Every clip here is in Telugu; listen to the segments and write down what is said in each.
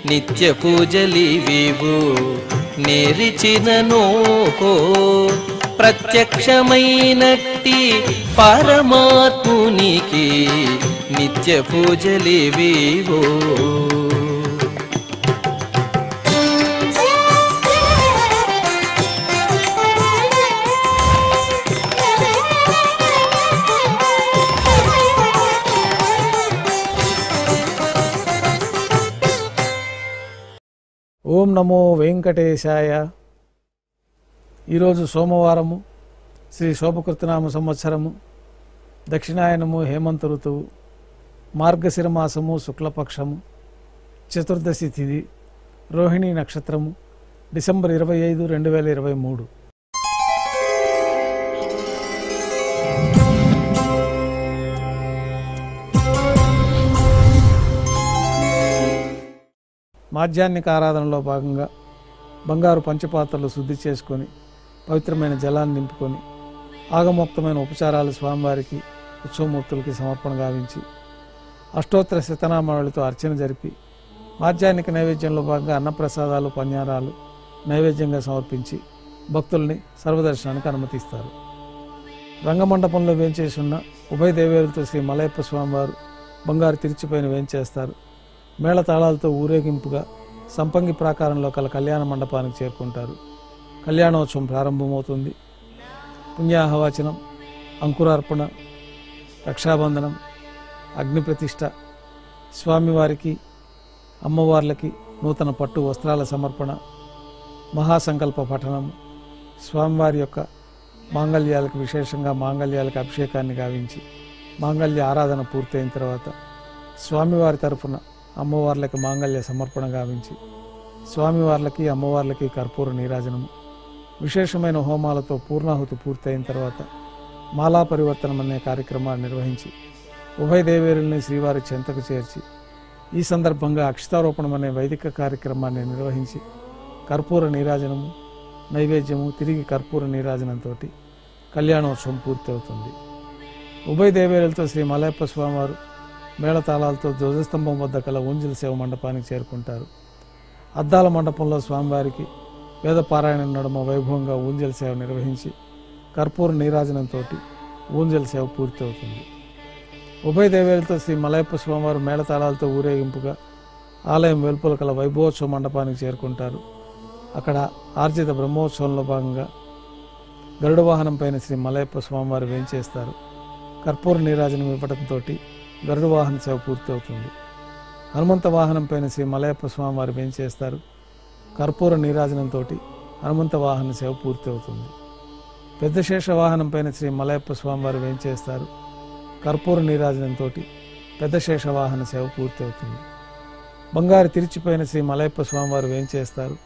నిత్య పూజలివివు నేరిచినను ప్రత్యక్షమైనట్టి పరమాత్మునికి నిత్య పూజలివివు. ఓం నమో వెంకటేశాయ. ఈరోజు సోమవారము, శ్రీ శోభకృతనామ సంవత్సరము, దక్షిణాయనము, హేమంత ఋతువు, మార్గశిర మాసము, శుక్లపక్షము, చతుర్దశి తిథి, రోహిణీ నక్షత్రము, డిసెంబర్ 25, 2023. మాధ్యాహ్నిక ఆరాధనలో భాగంగా బంగారు పంచపాత్రలు శుద్ధి చేసుకొని పవిత్రమైన జలాన్ని నింపుకొని ఆగమోక్తమైన ఉపచారాలు స్వామివారికి ఉత్సవమూర్తులకి సమర్పణ గావించి అష్టోత్తర శతనామావళితో అర్చన జరిపి మాధ్యాహ్నిక నైవేద్యంలో భాగంగా అన్నప్రసాదాలు, పన్యారాలు నైవేద్యంగా సమర్పించి భక్తుల్ని సర్వదర్శనానికి అనుమతిస్తారు. రంగమండపంలో వేంచేసి ఉన్న ఉభయ దేవేరులతో శ్రీ మలయప్ప స్వామివారు బంగారు తిరుచిపైన వేంచేస్తారు. మేళతాళాలతో ఊరేగింపుగా సంపంగి ప్రాకారంలో కల కళ్యాణ మండపానికి చేరుకుంటారు. కళ్యాణోత్సవం ప్రారంభమవుతుంది. పుణ్యాహవాచనం, అంకురార్పణ, రక్షాబంధనం, అగ్నిప్రతిష్ఠ, స్వామివారికి అమ్మవార్లకి నూతన పట్టు వస్త్రాల సమర్పణ, మహాసంకల్ప పఠనం, స్వామివారి యొక్క మాంగళ్యాలకు, విశేషంగా మాంగళ్యాలకు అభిషేకాన్ని గావించి మాంగళ్య ఆరాధన పూర్తయిన తర్వాత స్వామివారి తరఫున అమ్మవార్లకి మాంగళ్య సమర్పణ గావించి స్వామివార్లకి అమ్మవార్లకి కర్పూర నీరాజనము, విశేషమైన హోమాలతో పూర్ణాహుతి పూర్తయిన తర్వాత మాలా పరివర్తనం అనే కార్యక్రమాన్ని నిర్వహించి ఉభయ దేవేరుల్ని శ్రీవారి చెంతకు చేర్చి ఈ సందర్భంగా అక్షతారోపణం అనే వైదిక కార్యక్రమాన్ని నిర్వహించి కర్పూర నీరాజనము, నైవేద్యము, తిరిగి కర్పూర నీరాజనంతో కళ్యాణోత్సవం పూర్తవుతుంది. ఉభయ దేవేరులతో శ్రీ మలయప్ప స్వామివారు మేళతాళాలతో ధ్వజస్తంభం వద్ద కల ఊంజల సేవ మండపానికి చేరుకుంటారు. అద్దాల మండపంలో స్వామివారికి వేద పారాయణ నడుమ వైభవంగా ఊంజల సేవ నిర్వహించి కర్పూర నీరాజనంతో ఊంజల సేవ పూర్తి అవుతుంది. ఉభయ దేవేరులతో శ్రీ మలయప్ప స్వామివారు మేళతాళాలతో ఊరేగింపుగా ఆలయం వెలుపల కల వైభవోత్సవ మండపానికి చేరుకుంటారు. అక్కడ ఆర్జిత బ్రహ్మోత్సవంలో భాగంగా గరుడ వాహనం పైన శ్రీ మలయప్ప స్వామివారు వేంచేస్తారు. కర్పూర నీరాజనం ఇవ్వడంతో గరుడ వాహన సేవ పూర్తి అవుతుంది. హనుమంత వాహనం పైన శ్రీ మలయప్ప స్వామివారు వేంచేస్తారు. కర్పూర నీరాజనంతో హనుమంత వాహన సేవ పూర్తి అవుతుంది. పెద్ద శేష వాహనం పైన శ్రీ మలయప్ప స్వామివారు వేంచేస్తారు. కర్పూర నీరాజనంతో పెద్ద శేష వాహన సేవ పూర్తి అవుతుంది. బంగారు తిరుచిపైన శ్రీ మలయప్ప స్వామివారు వేంచేస్తారు.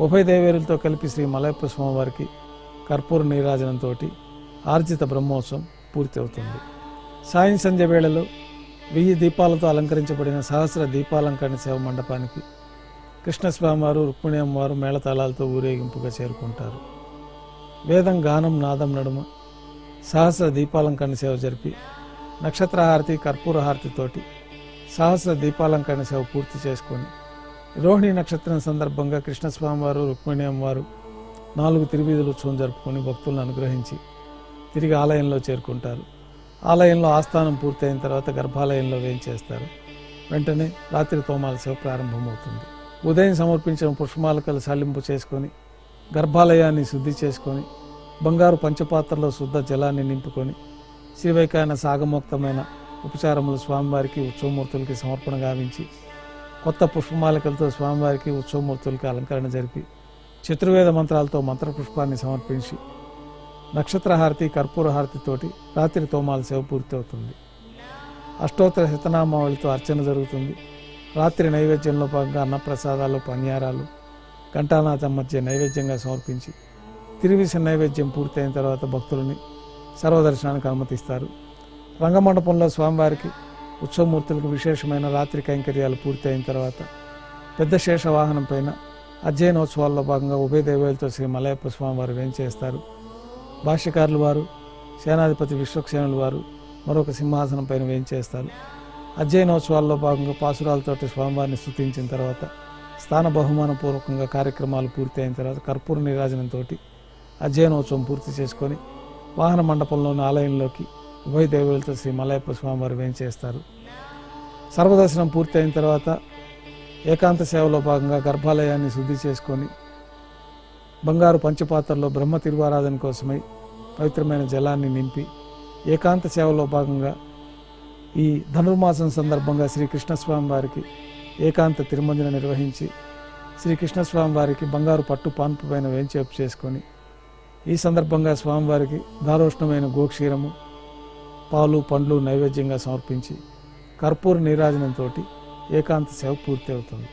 ఉభయ దేవేరులతో కలిపి శ్రీ మలయప్ప స్వామివారికి కర్పూర నీరాజనంతో ఆర్జిత బ్రహ్మోత్సవం పూర్తి అవుతుంది. సాయం సంధ్య వేళలో 1000 దీపాలతో అలంకరించబడిన సహస్ర దీపాలంకరణ సేవ మండపానికి కృష్ణస్వామివారు, రుక్మిణి అమ్మవారు మేళతాళాలతో ఊరేగింపుగా చేరుకుంటారు. వేదం, గానం, నాదం నడుమ సహస్ర దీపాలంకరణ సేవ జరిపి నక్షత్రహారతి, కర్పూర హారతితోటి సహస్ర దీపాలంకరణ సేవ పూర్తి చేసుకొని రోహిణి నక్షత్రం సందర్భంగా కృష్ణస్వామివారు, రుక్మిణి అమ్మవారు 4 తిరువీధుల ఉత్సవం జరుపుకొని భక్తులను అనుగ్రహించి తిరిగి ఆలయంలో చేరుకుంటారు. ఆలయంలో ఆస్థానం పూర్తయిన తర్వాత గర్భాలయంలో వేంచేస్తారు. వెంటనే రాత్రి తోమాల సేవ ప్రారంభమవుతుంది. ఉదయం సమర్పించిన పుష్పమాలకలు సల్లింపు చేసుకొని గర్భాలయాన్ని శుద్ధి చేసుకొని బంగారు పంచపాత్రలో శుద్ధ జలాన్ని నింపుకొని శ్రీవైకాయన సాగమోక్తమైన ఉపచారములు స్వామివారికి, ఉత్సవమూర్తులకి సమర్పణ గావించి కొత్త పుష్పమాలికలతో స్వామివారికి, ఉత్సవమూర్తులకి అలంకరణ జరిపి చతుర్వేద మంత్రాలతో మంత్రపుష్పాన్ని సమర్పించి నక్షత్రహారతి, కర్పూర హారతితోటి రాత్రి తోమాల సేవ పూర్తి అవుతుంది. అష్టోత్తర శతనామావళితో అర్చన జరుగుతుంది. రాత్రి నైవేద్యంలో భాగంగా అన్నప్రసాదాలు, పన్యారాలు ఘంటానాథం మధ్య నైవేద్యంగా సమర్పించి తిరువిసిన నైవేద్యం పూర్తయిన తర్వాత భక్తులని సర్వదర్శనానికి అనుమతిస్తారు. రంగమండపంలో స్వామివారికి, ఉత్సవమూర్తులకు విశేషమైన రాత్రి కైంకర్యాలు పూర్తి అయిన తర్వాత పెద్ద శేష వాహనం పైన అధ్యయనోత్సవాల్లో భాగంగా ఉభయ దేవేలతో శ్రీ మలయప్ప స్వామివారు వేంచేస్తారు. భాష్యకారులు వారు, సేనాధిపతి విశ్వక్సేనులు వారు మరొక సింహాసనం పైన వేంచేస్తారు. అధ్యయనోత్సవాల్లో భాగంగా పాసురాలతోటి స్వామివారిని స్తుతించిన తర్వాత స్థాన బహుమానపూర్వకంగా కార్యక్రమాలు పూర్తి అయిన తర్వాత కర్పూర నీరాజనంతో అధ్యయనోత్సవం పూర్తి చేసుకొని వాహన మండపంలోని ఆలయంలోకి ఉభయ దేవులతో శ్రీ మలయప్ప స్వామివారు వేంచేస్తారు. సర్వదర్శనం పూర్తి అయిన తర్వాత ఏకాంత సేవలో భాగంగా గర్భాలయాన్ని శుద్ధి చేసుకొని బంగారు పంచపాత్రలో బ్రహ్మ తిరువారాధన కోసమై పవిత్రమైన జలాన్ని నింపి ఏకాంత సేవలో భాగంగా ఈ ధనుర్మాసం సందర్భంగా శ్రీకృష్ణస్వామి వారికి ఏకాంత తిరుమంజన నిర్వహించి శ్రీకృష్ణస్వామి వారికి బంగారు పట్టు పాన్పు పైన వేంచేపు చేసుకొని ఈ సందర్భంగా స్వామివారికి దారోష్ణమైన గోక్షీరము పాలు పండ్లు నైవేద్యంగా సమర్పించి కర్పూర నీరాజనంతో ఏకాంత సేవ పూర్తి అవుతుంది.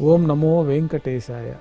ఓం నమో వెంకటేశాయ.